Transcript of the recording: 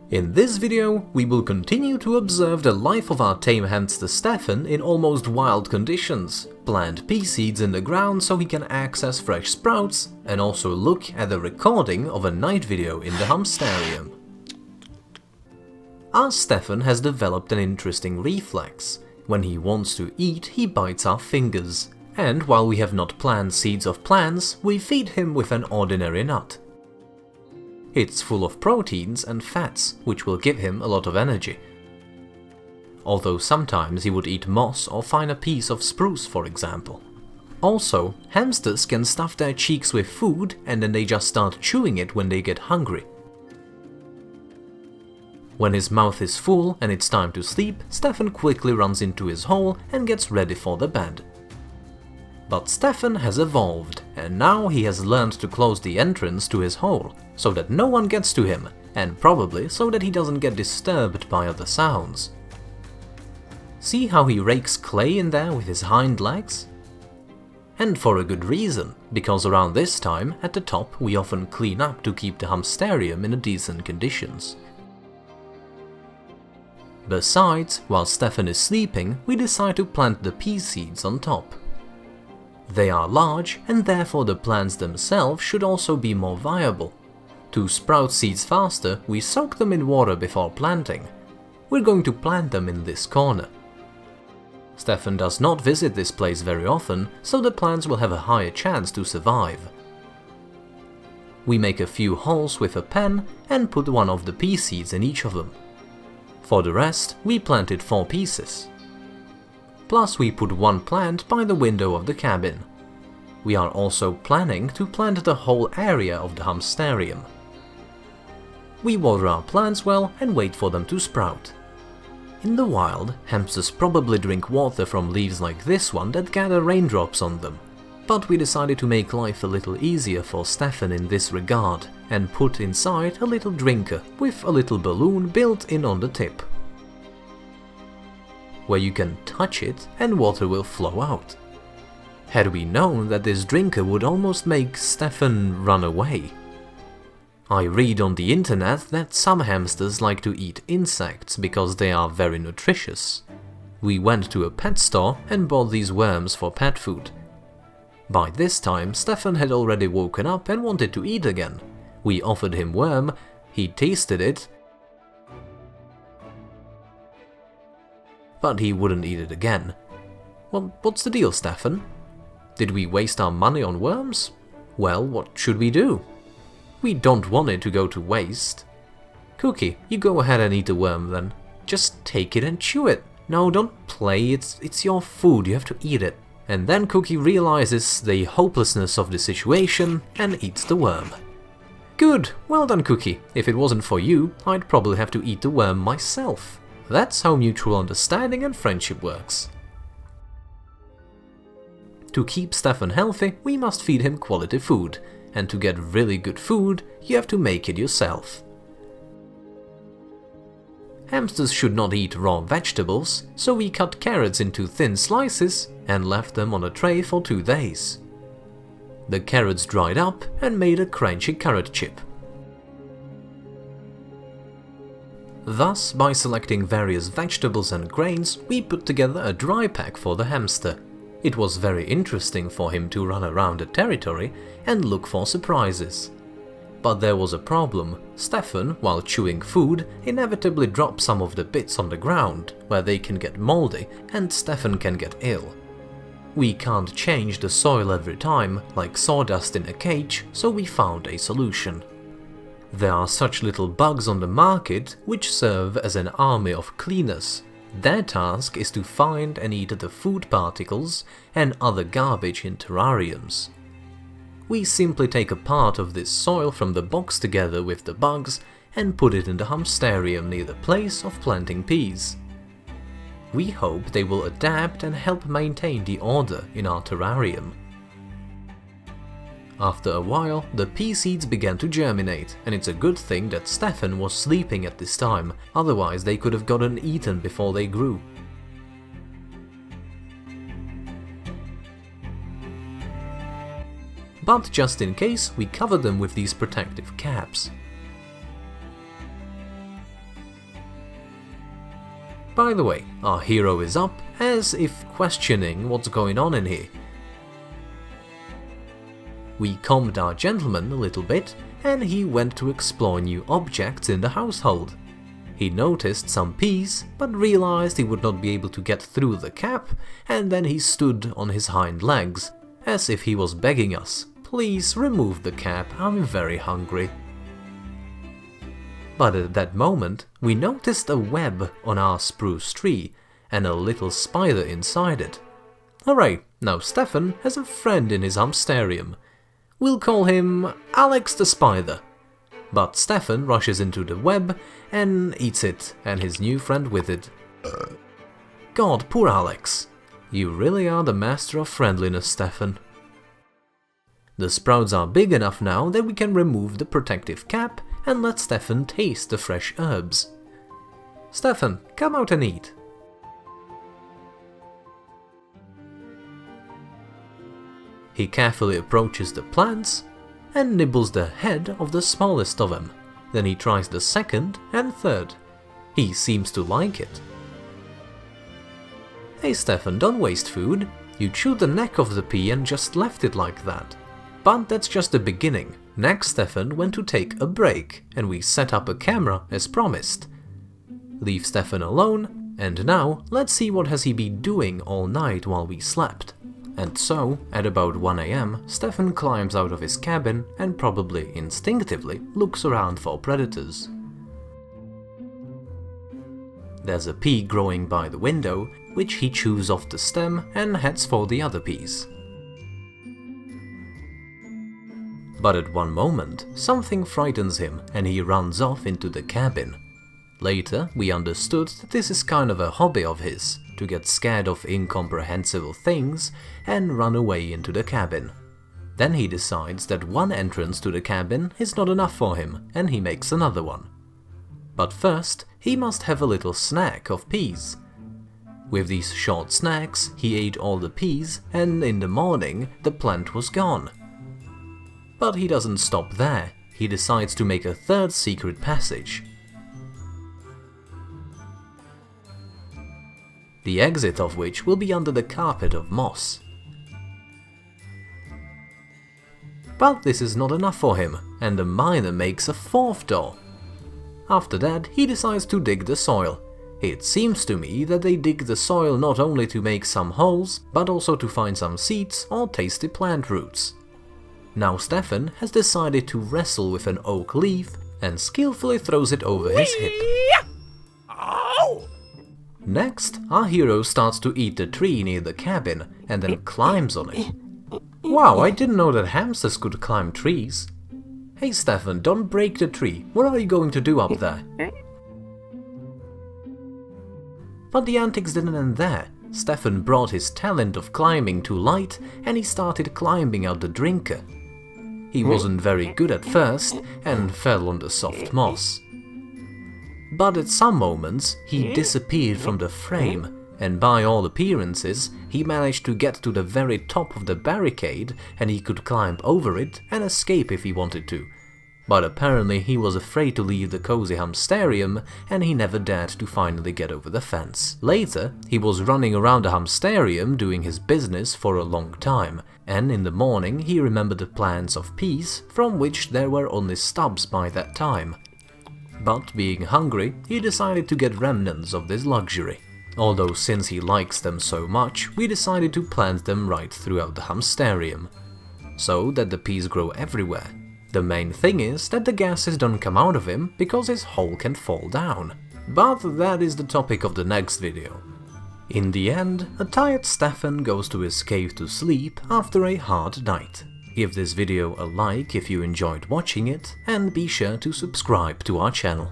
In this video, we will continue to observe the life of our tame hamster Stefan in almost wild conditions, plant pea seeds in the ground so he can access fresh sprouts, and also look at the recording of a night video in the Hamsterarium. Our Stefan has developed an interesting reflex. When he wants to eat, he bites our fingers, and while we have not planted seeds of plants, we feed him with an ordinary nut. It's full of proteins and fats, which will give him a lot of energy. Although sometimes he would eat moss or find a piece of spruce, for example. Also, hamsters can stuff their cheeks with food and then they just start chewing it when they get hungry. When his mouth is full and it's time to sleep, Stefan quickly runs into his hole and gets ready for the bed. But Stefan has evolved, and now he has learned to close the entrance to his hole, so that no one gets to him, and probably so that he doesn't get disturbed by other sounds. See how he rakes clay in there with his hind legs? And for a good reason, because around this time, at the top, we often clean up to keep the Hamsterarium in decent conditions. Besides, while Stefan is sleeping, we decide to plant the pea seeds on top. They are large, and therefore the plants themselves should also be more viable. To sprout seeds faster, we soak them in water before planting. We're going to plant them in this corner. Stefan does not visit this place very often, so the plants will have a higher chance to survive. We make a few holes with a pen and put one of the pea seeds in each of them. For the rest, we planted 4 pieces. Plus we put one plant by the window of the cabin. We are also planning to plant the whole area of the Hamsterarium. We water our plants well and wait for them to sprout. In the wild, hamsters probably drink water from leaves like this one that gather raindrops on them. But we decided to make life a little easier for Stefan in this regard and put inside a little drinker with a little balloon built in on the tip, where you can touch it and water will flow out. Had we known that this drinker would almost make Stefan run away. I read on the internet that some hamsters like to eat insects because they are very nutritious. We went to a pet store and bought these worms for pet food. By this time, Stefan had already woken up and wanted to eat again. We offered him worm, he tasted it, but he wouldn't eat it again. Well, what's the deal, Stefan? Did we waste our money on worms? Well, what should we do? We don't want it to go to waste. Cookie, you go ahead and eat the worm then. Just take it and chew it. No, don't play, it's your food, you have to eat it. And then Cookie realizes the hopelessness of the situation and eats the worm. Good, well done Cookie. If it wasn't for you, I'd probably have to eat the worm myself. That's how mutual understanding and friendship works. To keep Stefan healthy, we must feed him quality food, and to get really good food, you have to make it yourself. Hamsters should not eat raw vegetables, so we cut carrots into thin slices and left them on a tray for 2 days. The carrots dried up and made a crunchy carrot chip. Thus, by selecting various vegetables and grains, we put together a dry pack for the hamster. It was very interesting for him to run around the territory and look for surprises. But there was a problem. Stefan, while chewing food, inevitably dropped some of the bits on the ground, where they can get moldy and Stefan can get ill. We can't change the soil every time, like sawdust in a cage, so we found a solution. There are such little bugs on the market which serve as an army of cleaners. Their task is to find and eat the food particles and other garbage in terrariums. We simply take a part of this soil from the box together with the bugs and put it in the Hamsterarium near the place of planting peas. We hope they will adapt and help maintain the order in our terrarium. After a while, the pea seeds began to germinate, and it's a good thing that Stefan was sleeping at this time, otherwise they could have gotten eaten before they grew. But just in case, we covered them with these protective caps. By the way, our hero is up, as if questioning what's going on in here. We calmed our gentleman a little bit, and he went to explore new objects in the household. He noticed some peas, but realized he would not be able to get through the cap, and then he stood on his hind legs, as if he was begging us, "Please remove the cap, I'm very hungry." But at that moment, we noticed a web on our spruce tree, and a little spider inside it. Hooray, now Stefan has a friend in his Hamsterarium. We'll call him Alex the Spider. But Stefan rushes into the web and eats it, and his new friend with it. God, poor Alex. You really are the master of friendliness, Stefan. The sprouts are big enough now that we can remove the protective cap and let Stefan taste the fresh herbs. Stefan, come out and eat. He carefully approaches the plants and nibbles the head of the smallest of them. Then he tries the second and third. He seems to like it. Hey Stefan, don't waste food. You chewed the neck of the pea and just left it like that. But that's just the beginning. Next Stefan went to take a break, and we set up a camera as promised. Leave Stefan alone, and now let's see what has he been doing all night while we slept. And so, at about 1 AM, Stefan climbs out of his cabin and probably instinctively looks around for predators. There's a pea growing by the window, which he chews off the stem and heads for the other peas. But at one moment, something frightens him and he runs off into the cabin. Later, we understood that this is kind of a hobby of his, to get scared of incomprehensible things and run away into the cabin. Then he decides that one entrance to the cabin is not enough for him, and he makes another one. But first, he must have a little snack of peas. With these short snacks, he ate all the peas, and in the morning, the plant was gone. But he doesn't stop there. He decides to make a third secret passage. The exit of which will be under the carpet of moss. But this is not enough for him, and the miner makes a fourth door. After that, he decides to dig the soil. It seems to me that they dig the soil not only to make some holes, but also to find some seeds or tasty plant roots. Now Stefan has decided to wrestle with an oak leaf and skillfully throws it over his hip. Next, our hero starts to eat the tree near the cabin and then climbs on it. Wow, I didn't know that hamsters could climb trees. Hey Stefan, don't break the tree. What are you going to do up there? But the antics didn't end there. Stefan brought his talent of climbing to light and he started climbing out the drinker. He wasn't very good at first and fell on the soft moss. But at some moments, he disappeared from the frame, and by all appearances, he managed to get to the very top of the barricade and he could climb over it and escape if he wanted to. But apparently he was afraid to leave the cozy Hamsterarium and he never dared to finally get over the fence. Later, he was running around the Hamsterarium doing his business for a long time, and in the morning he remembered the plants of peas, from which there were only stubs by that time. But being hungry, he decided to get remnants of this luxury. Although since he likes them so much, we decided to plant them right throughout the Hamsterarium, so that the peas grow everywhere. The main thing is that the gases don't come out of him because his hole can fall down. But that is the topic of the next video. In the end, a tired Stefan goes to his cave to sleep after a hard night. Give this video a like if you enjoyed watching it, and be sure to subscribe to our channel.